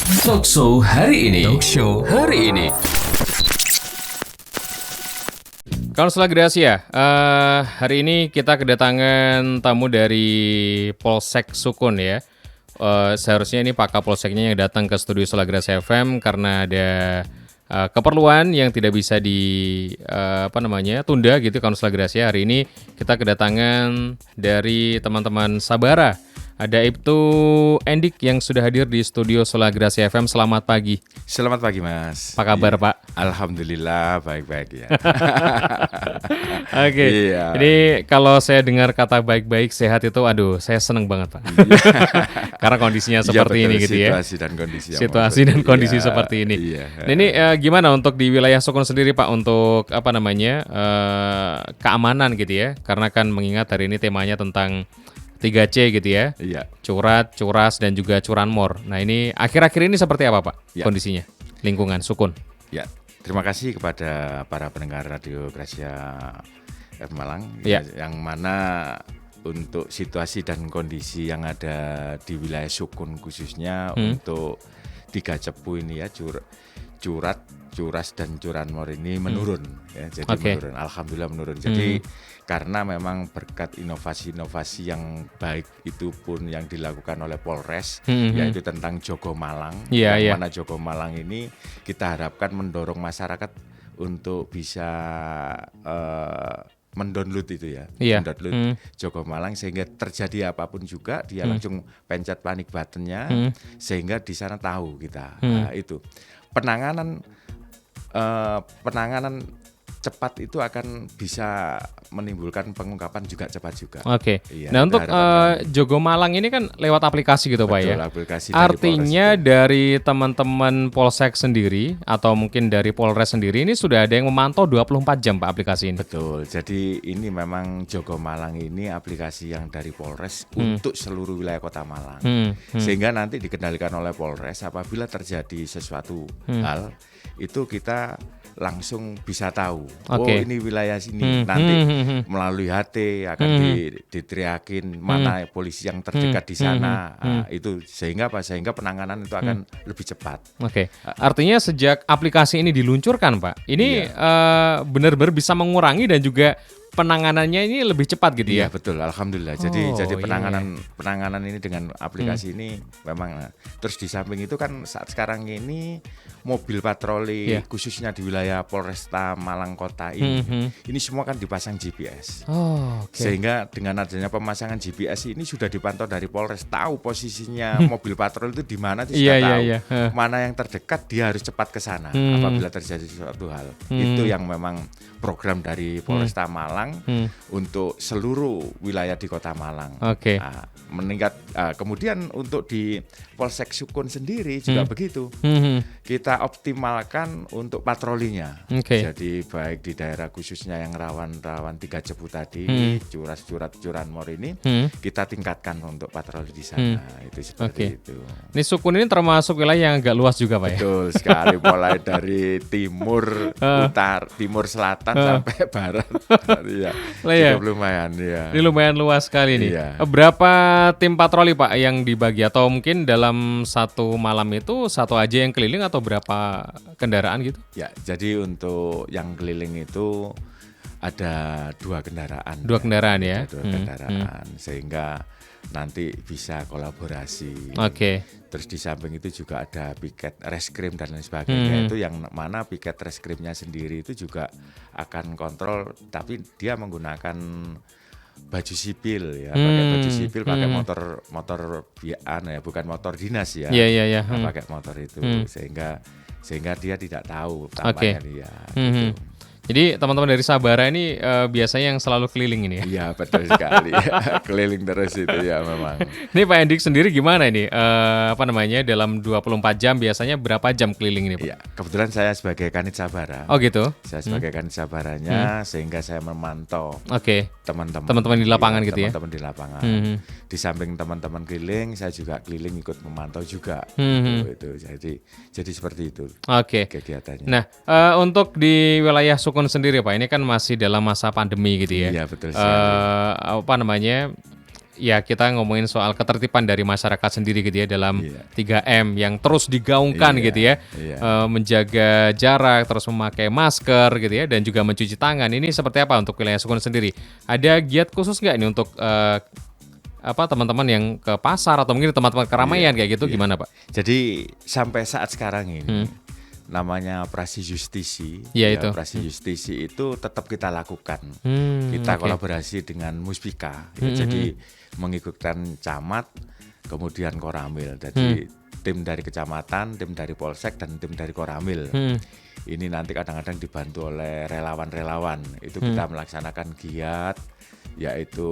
Talkshow hari ini. Kansela Gracia, hari ini kita kedatangan tamu dari Polsek Sukun ya. Seharusnya ini Pak Kapolseknya yang datang ke studio Sola Gracia FM karena ada keperluan yang tidak bisa tunda gitu. Kansela Gracia, hari ini kita kedatangan dari teman-teman Sabara. Ada Ibtu Endik yang sudah hadir di studio Sola Gracia FM. Selamat pagi. Selamat pagi, Mas. Apa kabar, Pak? Alhamdulillah baik-baik ya. Oke. Iya. Jadi kalau saya dengar kata baik-baik sehat itu, aduh, saya seneng banget, Pak. Karena kondisinya seperti Iya, ini betul, gitu ya. Situasi dan kondisi yang Situasi dan kondisi seperti ini. Iya. Nah, ini gimana untuk di wilayah Sukun sendiri, Pak, untuk keamanan gitu ya? Karena kan mengingat hari ini temanya tentang 3C gitu ya. Iya. Curat, curas, dan juga curanmor. Nah, ini akhir-akhir ini seperti apa, Pak? Ya. Kondisinya, lingkungan Sukun. Ya, terima kasih kepada para pendengar Radio Gracia FM Malang Ya. yang mana untuk situasi dan kondisi yang ada di wilayah Sukun khususnya untuk 3 cepu ini ya, curat, curas dan curanmor ini menurun ya. Jadi menurun, alhamdulillah menurun. Jadi karena memang berkat inovasi-inovasi yang baik itu pun yang dilakukan oleh Polres, yaitu tentang Jogo Malang, mana Jogo Malang ini kita harapkan mendorong masyarakat untuk bisa mendownload itu ya, mendownload Jogo Malang sehingga terjadi apapun juga dia langsung pencet panic button-nya sehingga di sana tahu kita. Nah, itu penanganan cepat itu akan bisa menimbulkan pengungkapan juga cepat juga. Oke. Iya, Nah, untuk Jogo Malang ini kan lewat aplikasi gitu, Pak ya. Aplikasi Artinya dari teman-teman Polsek sendiri atau mungkin dari Polres sendiri ini sudah ada yang memantau 24 jam, Pak, aplikasi ini. Betul. Jadi ini memang Jogo Malang ini aplikasi yang dari Polres untuk seluruh wilayah Kota Malang. Sehingga nanti dikendalikan oleh Polres apabila terjadi sesuatu hal itu kita langsung bisa tahu. Oh, ini wilayah sini. Nanti melalui HT akan diteriakin mana polisi yang terdekat di sana. Itu sehingga penanganan itu akan lebih cepat. Oke. Artinya sejak aplikasi ini diluncurkan, Pak, ini benar-benar bisa mengurangi dan juga penanganannya ini lebih cepat gitu ya. Iya, betul, alhamdulillah. Jadi penanganan ini dengan aplikasi ini memang. Terus di samping itu kan saat sekarang ini mobil patroli khususnya di wilayah Polresta Malang Kota ini semua kan dipasang GPS. Sehingga dengan adanya pemasangan GPS ini sudah dipantau dari Polres, tahu posisinya mobil patroli itu di mana, sudah tahu mana yang terdekat, dia harus cepat ke sana apabila terjadi suatu hal. Itu yang memang program dari Polresta Malang untuk seluruh wilayah di Kota Malang. Kemudian untuk di Polsek Sukun sendiri juga begitu. Kita optimalkan untuk patrolinya. Jadi baik di daerah khususnya yang rawan 3 cepu tadi, curas, curat, curanmor ini kita tingkatkan untuk patroli di sana. Itu seperti itu. Ini Sukun ini termasuk wilayah yang agak luas juga, Pak ya? Betul sekali, mulai dari timur, timur selatan sampai barat. Lumayan ya. Ini lumayan luas sekali nih. Iya. Berapa tim patroli, Pak, yang dibagi atau mungkin dalam satu malam itu satu aja yang keliling atau berapa kendaraan gitu? Ya, jadi untuk yang keliling itu ada 2 kendaraan. 2 kendaraan ya? 2 kendaraan sehingga nanti bisa kolaborasi. Terus di samping itu juga ada piket reskrim dan lain sebagainya. Itu yang mana piket reskrimnya sendiri itu juga akan kontrol, tapi dia menggunakan baju sipil ya, pakai baju sipil, pakai motor bukan motor dinas ya. Pakai motor itu sehingga dia tidak tahu tampaknya dia. Gitu. Jadi teman-teman dari Sabara ini biasanya yang selalu keliling ini ya? Iya, betul sekali. Keliling terus itu ya memang. Ini Pak Endik sendiri gimana ini? Dalam 24 jam biasanya berapa jam keliling ini, Pak? Iya, kebetulan saya sebagai Kanit Sabara. Oh gitu? Saya sebagai Kanit Sabaranya sehingga saya memantau teman-teman di lapangan gitu ya? Teman-teman di lapangan. Di samping teman-teman keliling, saya juga keliling ikut memantau juga. Itu. Jadi seperti itu kegiatannya. Nah, untuk di wilayah Sukun sendiri, Pak, ini kan masih dalam masa pandemi gitu ya. Iya, betul sekali. ya kita ngomongin soal ketertiban dari masyarakat sendiri gitu ya dalam 3M yang terus digaungkan gitu ya. Menjaga jarak, terus memakai masker gitu ya, dan juga mencuci tangan. Ini seperti apa untuk wilayah Sukun sendiri? Ada giat khusus nggak ini untuk teman-teman yang ke pasar atau mungkin teman-teman keramaian kayak gitu gimana Pak? Jadi sampai saat sekarang ini namanya operasi justisi, itu. Operasi justisi itu tetap kita lakukan. Kita kolaborasi dengan Muspika, jadi mengikutkan camat, kemudian Koramil. Jadi tim dari kecamatan, tim dari Polsek, dan tim dari Koramil. Ini nanti kadang-kadang dibantu oleh relawan-relawan. Itu kita melaksanakan giat, yaitu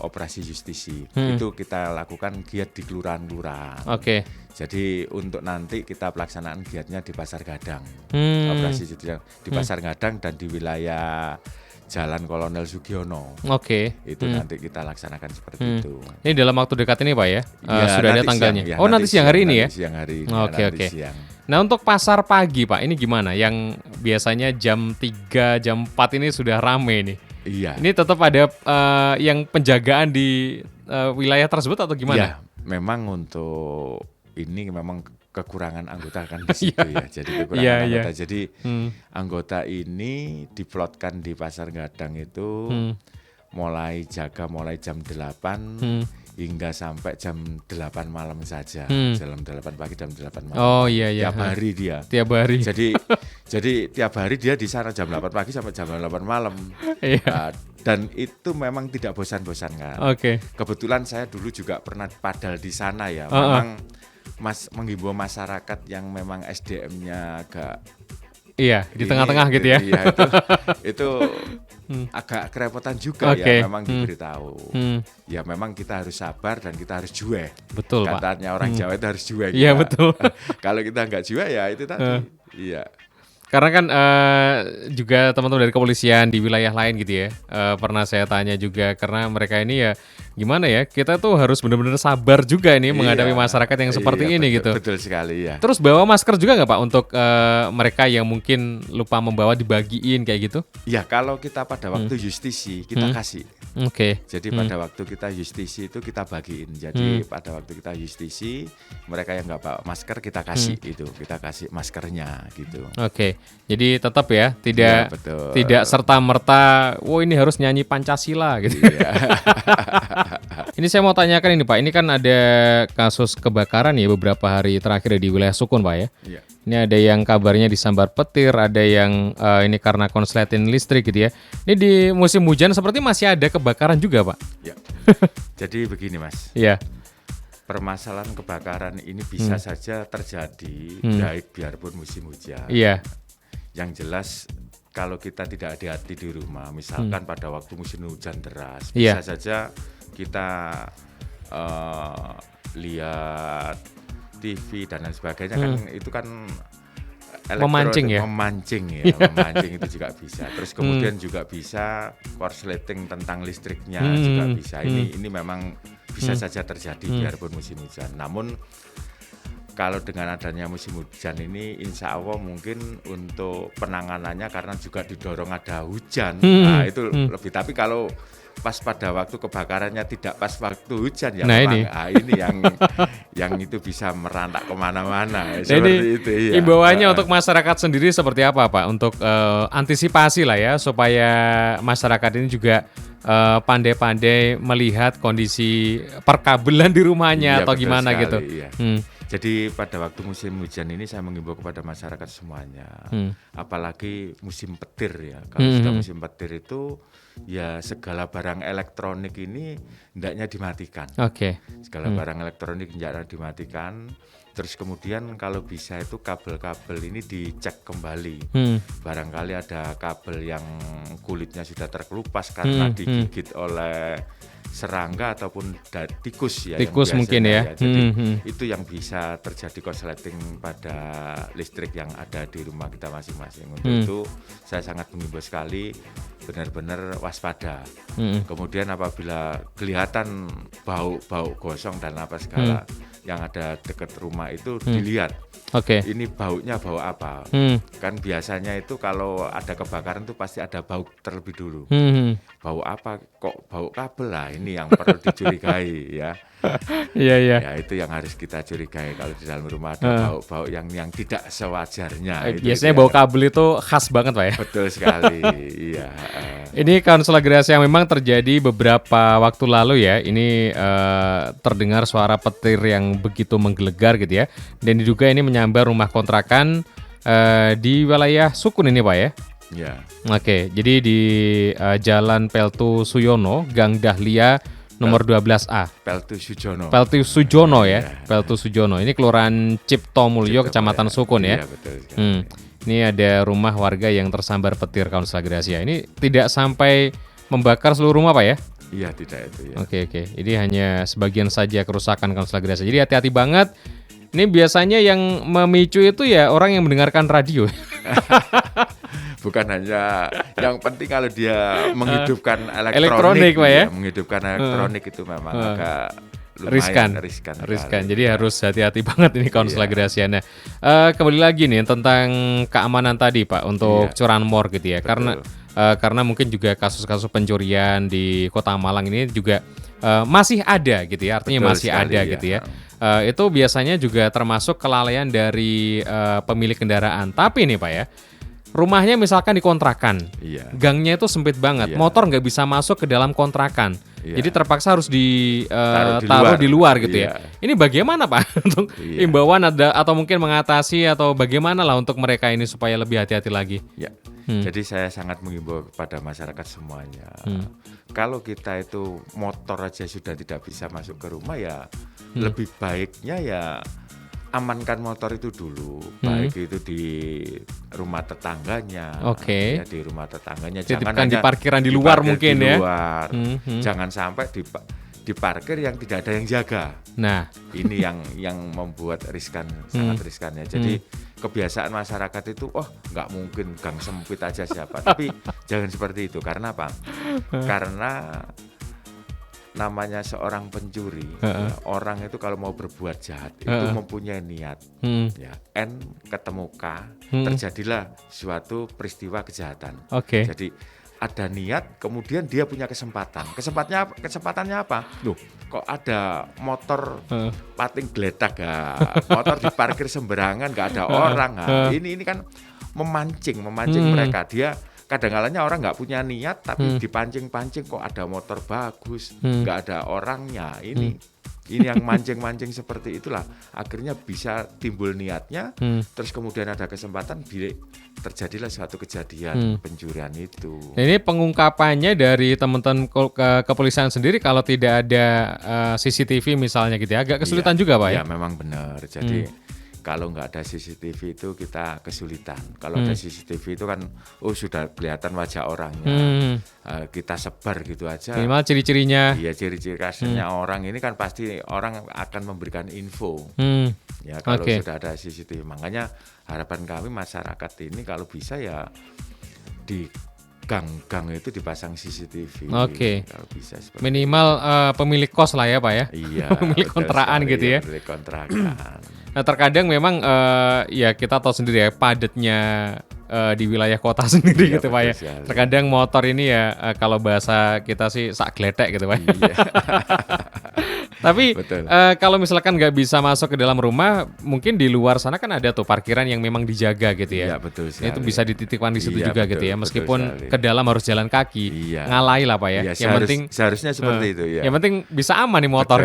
operasi justisi. Itu kita lakukan giat di kelurahan-kelurahan. Jadi untuk nanti kita pelaksanaan giatnya di Pasar Gadang. Operasi justisi di Pasar Gadang dan di wilayah Jalan Kolonel Sugiono. Itu nanti kita laksanakan seperti itu. Ini dalam waktu dekat ini Pak ya? Sudah ada tanggalnya. Nanti siang hari ini ya? Siang hari ini. Siang. Nah untuk pasar pagi Pak, ini gimana? Yang biasanya jam 3, jam 4 ini sudah rame nih. Iya. Ini tetap ada yang penjagaan di wilayah tersebut atau gimana? Memang untuk ini memang kekurangan anggota kan di situ ya. Jadi kekurangan anggota. Jadi anggota ini diplotkan di Pasar Gadang itu mulai jam 8 hingga sampai jam 8 malam saja. Jam 8 pagi, jam 8 malam. Tiap hari dia. Tiap hari. Jadi tiap hari dia di sana jam 8 pagi sampai jam 8 malam. Dan itu memang tidak bosan-bosan kan. Kebetulan saya dulu juga pernah padal di sana ya. Memang menghimbau masyarakat yang memang SDM-nya agak di tengah-tengah gitu ya. Itu agak kerepotan juga ya memang diberitahu. Ya memang kita harus sabar dan kita harus jueh. Betul Pak. Katanya orang Jawa itu harus jueh. Iya betul. Kalau kita nggak jueh ya itu tadi. Karena kan juga teman-teman dari kepolisian di wilayah lain gitu ya, pernah saya tanya juga karena mereka ini ya gimana ya, kita tuh harus benar-benar sabar juga ini menghadapi masyarakat yang seperti ini gitu. Betul sekali ya. Terus bawa masker juga nggak Pak untuk mereka yang mungkin lupa membawa, dibagiin kayak gitu? Ya kalau kita pada waktu justisi kita kasih. Jadi pada waktu kita justisi itu kita bagiin. Jadi pada waktu kita justisi mereka yang nggak bawa masker kita kasih itu, kita kasih maskernya gitu. Jadi tetap ya tidak serta-merta, ini harus nyanyi Pancasila gitu. Ini saya mau tanyakan ini Pak, ini kan ada kasus kebakaran ya beberapa hari terakhir di wilayah Sukun Pak ya. Ini ada yang kabarnya disambar petir, ada yang ini karena konsleting listrik gitu ya. Ini di musim hujan seperti masih ada kebakaran juga Pak. Jadi begini Mas. Permasalahan kebakaran ini bisa saja terjadi baik biarpun musim hujan. Yang jelas kalau kita tidak hati-hati di rumah, misalkan pada waktu musim hujan deras, bisa saja kita lihat TV dan lain sebagainya kan itu kan memancing memancing itu juga bisa. Terus kemudian juga bisa korsleting tentang listriknya juga bisa. Ini memang bisa saja terjadi biarpun musim hujan. Namun kalau dengan adanya musim hujan ini insya Allah mungkin untuk penanganannya karena juga didorong ada hujan. Nah itu lebih, tapi kalau pas pada waktu kebakarannya tidak pas waktu hujan ya memang ini yang itu bisa merantak kemana-mana seperti itu ya. Imbauannya untuk masyarakat sendiri seperti apa Pak untuk antisipasi lah ya supaya masyarakat ini juga pandai-pandai melihat kondisi perkabelan di rumahnya atau gimana sekali, gitu. Jadi pada waktu musim hujan ini saya mengimbau kepada masyarakat semuanya, apalagi musim petir ya. Kalau sudah musim petir itu ya segala barang elektronik ini hendaknya dimatikan. Segala barang elektronik hendaknya dimatikan. Terus kemudian kalau bisa itu kabel-kabel ini dicek kembali. Barangkali ada kabel yang kulitnya sudah terkelupas karena digigit oleh serangga ataupun tikus ya. Tikus mungkin ya. Jadi itu yang bisa terjadi korsleting pada listrik yang ada di rumah kita masing-masing. Untuk itu saya sangat mengimbau sekali benar-benar waspada. Kemudian apabila kelihatan bau gosong dan apa segala, yang ada dekat rumah itu dilihat. Oke. Ini baunya bau apa? Kan biasanya itu kalau ada kebakaran itu pasti ada bau terlebih dulu. Bau apa? Kok bau kabel lah? Ini yang perlu dicurigai ya. Iya. Ya itu yang harus kita curigai kalau di dalam rumah ada bau-bau yang tidak sewajarnya. Biasanya bau kabel itu khas banget Pak ya. Betul sekali. Iya. Ini Kansel Agresi yang memang terjadi beberapa waktu lalu ya. Ini terdengar suara petir yang begitu menggelegar gitu ya. Dan diduga ini menyambar rumah kontrakan di wilayah Sukun ini Pak ya. Ya. Oke, jadi di Jalan Peltu Suyono, Gang Dahlia nomor 12A. Peltu Sujono. Peltu Sujono ya. Iya. Peltu Sujono. Ini Kelurahan Cipto Mulyo, Kecamatan Sukun ya. Iya, betul sekali. Ini ada rumah warga yang tersambar petir Kansel Agresi. Ini tidak sampai membakar seluruh rumah Pak ya? Iya, tidak itu ya. Oke. Ini hanya sebagian saja kerusakan Kansel Agresi. Jadi hati-hati banget. Ini biasanya yang memicu itu ya orang yang mendengarkan radio. Bukan hanya yang penting kalau dia menghidupkan Elektronik, Pak ya? Menghidupkan elektronik itu memang agak Riskan. riskan. Jadi harus hati-hati banget ini Kansel Agresi. Nah, kembali lagi nih tentang keamanan tadi Pak untuk curanmor gitu ya. Karena mungkin juga kasus-kasus pencurian di Kota Malang ini juga masih ada gitu ya. Artinya Betul masih sekali, ada gitu ya. Itu biasanya juga termasuk kelalaian dari pemilik kendaraan. Tapi nih Pak ya, rumahnya misalkan dikontrakan, gangnya itu sempit banget, motor nggak bisa masuk ke dalam kontrakan, jadi terpaksa harus ditaruh di luar gitu ya. Ini bagaimana Pak untuk imbauan ada atau mungkin mengatasi atau bagaimana lah untuk mereka ini supaya lebih hati-hati lagi? Ya, jadi saya sangat mengimbau kepada masyarakat semuanya. Kalau kita itu motor aja sudah tidak bisa masuk ke rumah ya, lebih baiknya ya amankan motor itu dulu, baik itu di rumah tetangganya, ya, di rumah tetangganya. Jangan hanya di parkiran di luar mungkin di ya. luar. Jangan sampai di parkir yang tidak ada yang jaga. Nah, ini yang membuat sangat riskan ya. Jadi kebiasaan masyarakat itu, nggak mungkin gang sempit aja siapa. Tapi jangan seperti itu. Karena apa? Karena namanya seorang pencuri, orang itu kalau mau berbuat jahat itu mempunyai niat. Ya, N ketemu K, terjadilah suatu peristiwa kejahatan. Jadi ada niat, kemudian dia punya kesempatan. Kesempatannya apa? Loh, kok ada motor pating geletak ya, motor diparkir sembarangan, nggak ada orang. Ini kan memancing mereka. Dia kadang-kadangnya orang nggak punya niat tapi dipancing-pancing kok ada motor bagus, nggak ada orangnya. Ini yang mancing-mancing seperti itulah akhirnya bisa timbul niatnya, terus kemudian ada kesempatan terjadilah suatu kejadian pencurian itu. Ini pengungkapannya dari teman-teman kepolisian sendiri kalau tidak ada CCTV misalnya gitu ya, agak kesulitan juga Pak ya? Iya memang benar. Jadi kalau nggak ada CCTV itu kita kesulitan. Kalau ada CCTV itu kan sudah kelihatan wajah orangnya. Kita sebar gitu aja. Minimal ciri-cirinya. Iya, ciri-ciri khasnya orang ini kan pasti orang akan memberikan info. Ya kalau sudah ada CCTV. Makanya harapan kami masyarakat ini kalau bisa ya di gang-gang itu dipasang CCTV. Kalau bisa minimal pemilik kos lah ya Pak ya. Iya. Pemilik kontrakan gitu ya. Pemilik kontrakan. Nah terkadang memang ya kita tahu sendiri ya padatnya di wilayah kota sendiri gitu Pak ya. Sekali. Terkadang motor ini ya kalau bahasa kita sih sak gledek gitu Pak. Iya. Tapi kalau misalkan nggak bisa masuk ke dalam rumah, mungkin di luar sana kan ada tuh parkiran yang memang dijaga gitu ya. Iya, betul sekali. Itu bisa dititipkan di situ juga gitu ya. Meskipun betul ke dalam harus jalan kaki, ngalai lah Pak ya. Iya, seharusnya seperti itu ya. Yang penting bisa aman nih motor.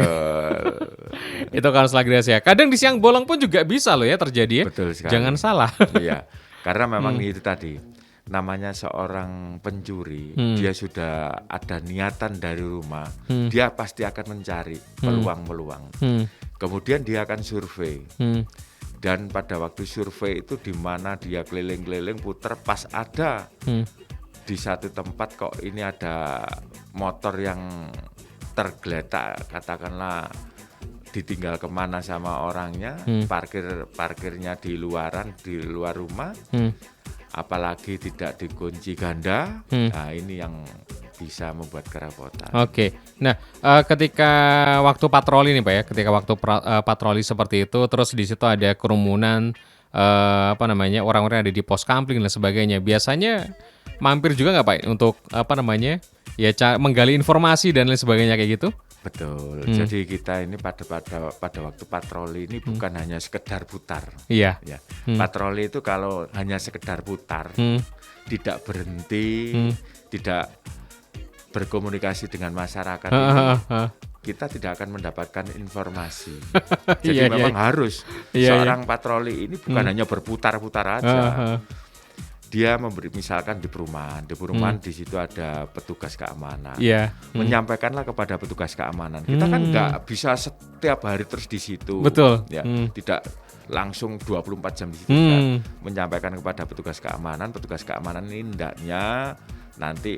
Itu Kansel Agresi ya. Kadang di siang bolong pun juga bisa loh ya terjadi ya. Betul sekali. Jangan salah. Iya. Karena memang itu tadi. Namanya seorang pencuri, dia sudah ada niatan dari rumah, dia pasti akan mencari peluang-peluang. Kemudian dia akan survei. Dan pada waktu survei itu di mana dia keliling-keliling puter pas ada di satu tempat kok ini ada motor yang tergeletak, katakanlah ditinggal kemana sama orangnya, parkirnya di luar rumah, apalagi tidak dikunci ganda. Nah ini yang bisa membuat kerepotan. Oke. Nah, ketika waktu patroli nih Pak ya, ketika waktu patroli seperti itu, terus di situ ada kerumunan, orang-orang yang ada di pos kampling dan sebagainya. Biasanya mampir juga nggak Pak untuk menggali informasi dan lain sebagainya kayak gitu? Betul. Jadi kita ini pada waktu patroli ini bukan hanya sekedar putar. Iya. Ya. Patroli itu kalau hanya sekedar putar, tidak berhenti, tidak berkomunikasi dengan masyarakat ini, kita tidak akan mendapatkan informasi. Jadi memang harus seorang patroli ini bukan hanya berputar-putar aja. Dia misalkan di perumahan di situ ada petugas keamanan. Menyampaikanlah kepada petugas keamanan. Kita kan nggak bisa setiap hari terus di situ. Betul. Ya, tidak langsung 24 jam di situ. Menyampaikan kepada petugas keamanan ini hendaknya nanti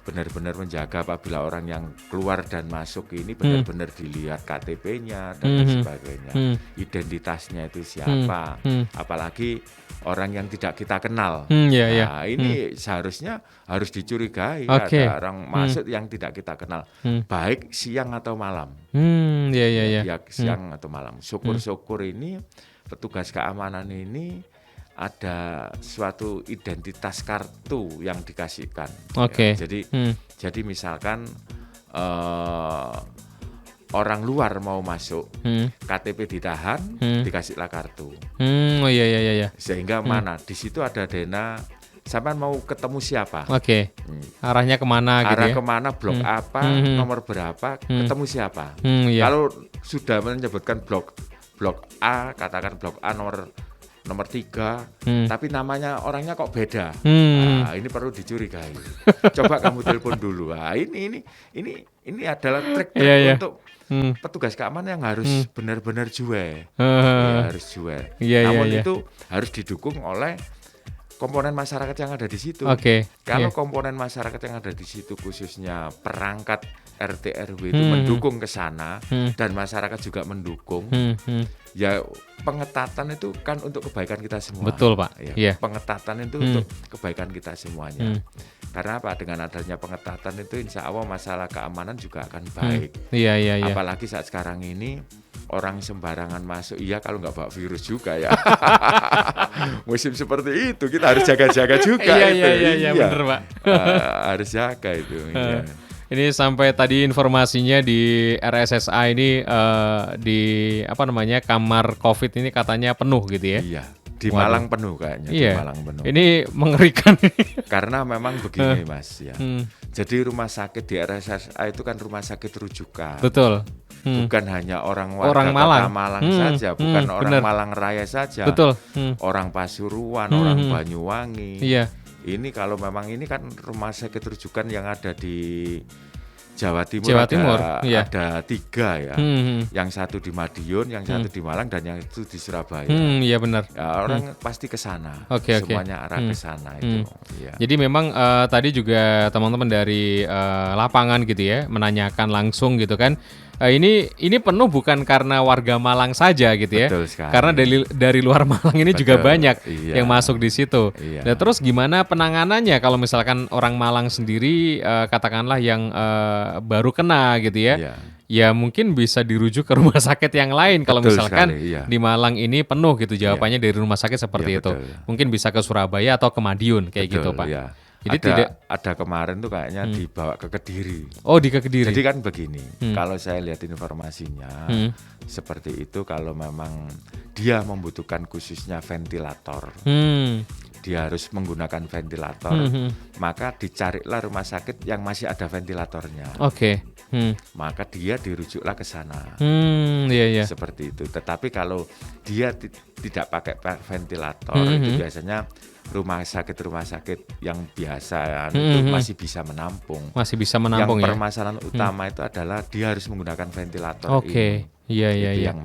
benar-benar menjaga apabila orang yang keluar dan masuk ini benar-benar dilihat KTP-nya dan sebagainya. Identitasnya itu siapa. Apalagi orang yang tidak kita kenal. Ini seharusnya harus dicurigai ada orang masuk yang tidak kita kenal, baik siang atau malam. Siang atau malam. Syukur-syukur ini petugas keamanan ini ada suatu identitas kartu yang dikasihkan. Jadi misalkan orang luar mau masuk, KTP ditahan, dikasihlah kartu. Sehingga mana di situ ada dena, sampean mau ketemu siapa? Arahnya kemana gitu ya? Arah kemana, blok apa, nomor berapa, ketemu siapa? Kalau sudah menyebutkan blok A, katakan blok A nomor 3, tapi namanya orangnya kok beda. Nah, ini perlu dicurigai. Coba kamu telepon dulu. Nah, ini adalah trik untuk petugas keamanan yang harus benar-benar jual. Harus jual. Namun itu harus didukung oleh komponen masyarakat yang ada di situ. Kalau komponen masyarakat yang ada di situ khususnya perangkat RT RW itu mendukung ke sana dan masyarakat juga mendukung. Ya pengetatan itu kan untuk kebaikan kita semua. Betul Pak. Pengetatan itu untuk kebaikan kita semuanya. Karena apa? Dengan adanya pengetatan itu insya Allah masalah keamanan juga akan baik. Apalagi saat sekarang ini orang sembarangan masuk. Kalau nggak bawa virus juga ya. Musim seperti itu kita harus jaga-jaga juga. Iya benar Pak. Harus jaga itu. Ini sampai tadi informasinya di RSSA ini di kamar COVID ini katanya penuh gitu ya? Iya, di Malang penuh kayaknya. Di Malang penuh. Ini mengerikan. Karena memang begini Mas ya. Jadi rumah sakit di RSSA itu kan rumah sakit rujukan. Betul. Bukan hanya orang Malang. Malang saja, bukan orang Malang Raya saja. Betul. Orang Pasuruan, orang Banyuwangi. Ini kalau memang ini kan rumah sakit rujukan yang ada di Jawa Timur ada 3 ya. Yang satu di Madiun, yang satu di Malang, dan yang itu di Surabaya. Iya benar. Orang pasti ke sana. Semuanya arah ke sana itu. Jadi memang tadi juga teman-teman dari lapangan gitu ya menanyakan langsung gitu kan. Ini penuh bukan karena warga Malang saja gitu ya. Betul sekali. Karena dari luar Malang ini juga banyak yang masuk di situ. Nah, terus gimana penanganannya kalau misalkan orang Malang sendiri katakanlah yang baru kena gitu ya. Ya mungkin bisa dirujuk ke rumah sakit yang lain kalau misalkan di Malang ini penuh gitu jawabannya dari rumah sakit seperti itu. Mungkin bisa ke Surabaya atau ke Madiun kayak gitu Pak. Jadi ada kemarin tuh kayaknya dibawa ke Kediri. Oh, di Kediri. Jadi kan begini, kalau saya lihat informasinya seperti itu, kalau memang dia membutuhkan khususnya ventilator, dia harus menggunakan ventilator, maka dicarilah rumah sakit yang masih ada ventilatornya. Maka dia dirujuklah ke sana. Seperti itu. Tetapi kalau dia tidak pakai ventilator, itu biasanya rumah sakit yang biasa itu masih bisa menampung. Yang permasalahan utama itu adalah dia harus menggunakan ventilator ini. Yang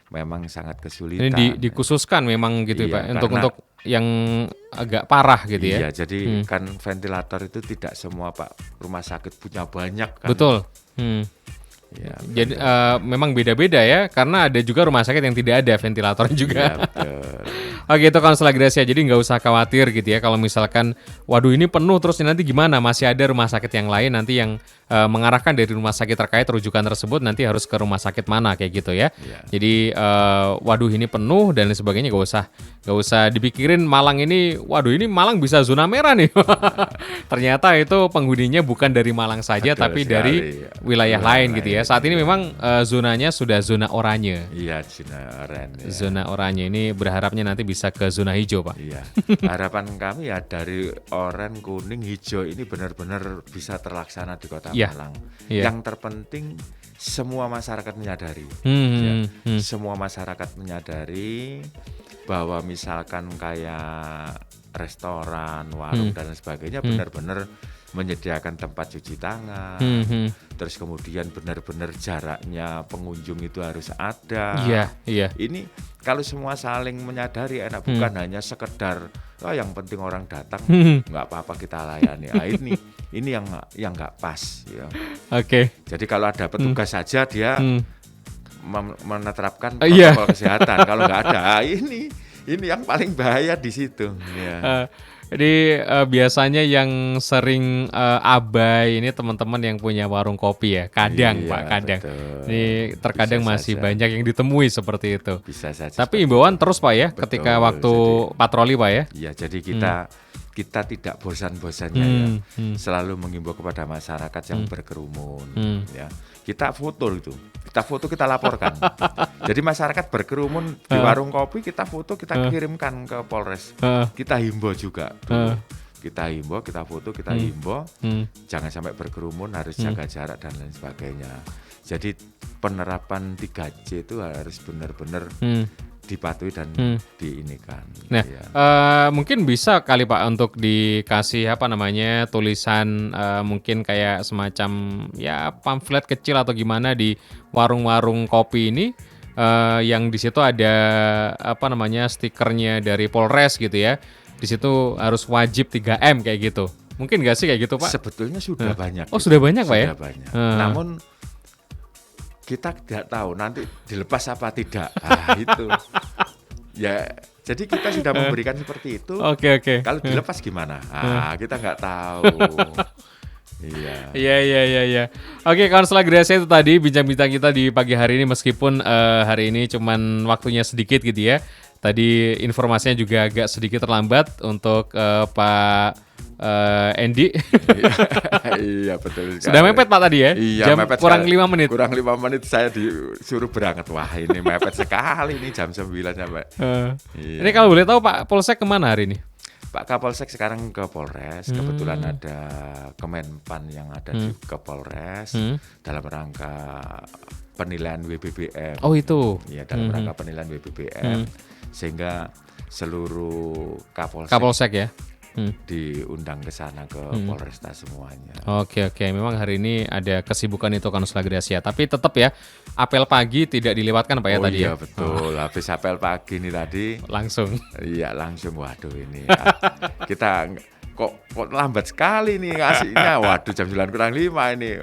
memang sangat kesulitan. Ini dikhususkan memang gitu ya Pak untuk yang agak parah gitu ya. Jadi kan ventilator itu tidak semua Pak rumah sakit punya banyak kan. Betul. Jadi memang beda-beda ya, karena ada juga rumah sakit yang tidak ada ventilator juga. Betul. Oke, itu konselagres ya. Jadi nggak usah khawatir gitu ya. Kalau misalkan, waduh ini penuh terus nanti gimana? Masih ada rumah sakit yang lain nanti yang mengarahkan dari rumah sakit terkait rujukan tersebut nanti harus ke rumah sakit mana kayak gitu ya. Iya. Jadi waduh ini penuh dan lain sebagainya nggak usah dipikirin Malang ini. Waduh ini Malang bisa zona merah nih. Ternyata itu penghuninya bukan dari Malang saja Betul tapi sekali, dari ya. wilayah lain gitu ya. lain, Saat ini iya. memang zonanya sudah zona oranye. Iya, zona oranye. Ya. Zona oranye ini berharapnya nanti bisa ke zona hijau, Pak. Iya, harapan kami ya dari oranye, kuning, hijau ini benar-benar bisa terlaksana di Kota Iya, Malang. iya. Yang terpenting semua masyarakat menyadari, semua masyarakat menyadari bahwa misalkan kayak restoran, warung dan lain sebagainya benar-benar menyediakan tempat cuci tangan, terus kemudian benar-benar jaraknya pengunjung itu harus ada. Iya. Ini kalau semua saling menyadari enak, bukan hanya sekedar yang penting orang datang nggak apa-apa kita layani. Ini yang nggak pas ya. Oke. Jadi kalau ada petugas saja dia menerapkan Iya. protokol kesehatan. Kalau nggak ada, ini yang paling bahaya di situ. Ya. Jadi biasanya yang sering abai ini teman-teman yang punya warung kopi ya, kadang Iya, Pak, kadang. betul. Ini terkadang Bisa masih saja. banyak yang ditemui seperti itu. Bisa saja. Tapi seperti imbauan itu. terus Pak ya, Betul, ketika waktu patroli Pak ya. Iya, jadi kita tidak bosan-bosannya ya, selalu mengimbau kepada masyarakat yang berkerumun, ya. Kita foto, kita laporkan. Jadi masyarakat berkerumun di warung kopi, kita foto, kita kirimkan ke Polres. Kita himbau juga dulu. Kita himbau, kita foto, kita himbau, jangan sampai berkerumun, harus jaga jarak dan lain sebagainya. Jadi penerapan 3C itu harus benar-benar dipatuhi dan diinikan. Nah, ya. mungkin bisa kali Pak untuk dikasih tulisan mungkin kayak semacam ya pamflet kecil atau gimana di warung-warung kopi ini yang di situ ada stikernya dari Polres gitu ya. Di situ harus wajib 3M kayak gitu. Mungkin nggak sih kayak gitu Pak? Sebetulnya sudah banyak. Oh, sudah banyak Pak ya? Sudah banyak. Namun kita tidak tahu nanti dilepas apa tidak. Itu. Ya, jadi kita sudah memberikan seperti itu. Oke. Kalau dilepas gimana? Kita nggak tahu. Iya. Oke, konselagres itu tadi bincang-bincang kita di pagi hari ini meskipun hari ini cuman waktunya sedikit gitu ya. Tadi informasinya juga agak sedikit terlambat untuk Pak Andy. Iya, betul. Sudah mepet Pak tadi ya? Iya, jam mepet kurang sekali. 5 menit. Kurang 5 menit saya disuruh berangkat. Wah, ini mepet sekali ini jam 9 sampai. Iya. Ini kalau boleh tahu Pak Polsek kemana hari ini? Pak Kapolsek sekarang ke Polres, kebetulan ada Kemenpan yang ada di ke Polres dalam rangka penilaian WBBM. Oh itu. Ya, dalam rangka penilaian WBBM, sehingga seluruh Kapolsek ya. diundang ke sana ke Polresta semuanya. Oke, memang hari ini ada kesibukan itu konselagres ya. Tapi tetap ya, apel pagi tidak dilewatkan Pak ya tadi Iya ya. betul, habis apel pagi ini tadi. Langsung. Iya langsung, waduh ini kita kok lambat sekali nih ngasihnya. Waduh jam 9 kurang 5 ini.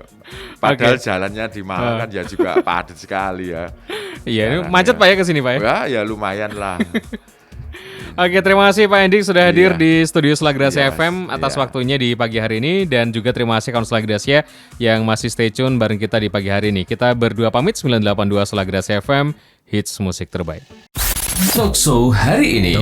Padahal jalannya di Malang kan ya juga padat sekali ya. Iya, ini macet Pak ya ke sini Pak ya. Ya lumayan lah. Oke, terima kasih Pak Andy sudah hadir Iya. di studio Selagras Iya, FM atas iya. waktunya di pagi hari ini dan juga terima kasih kawan Selagras ya yang masih stay tune bareng kita di pagi hari ini. Kita berdua pamit 982 Selagras FM, hits musik terbaik. Talkshow hari ini.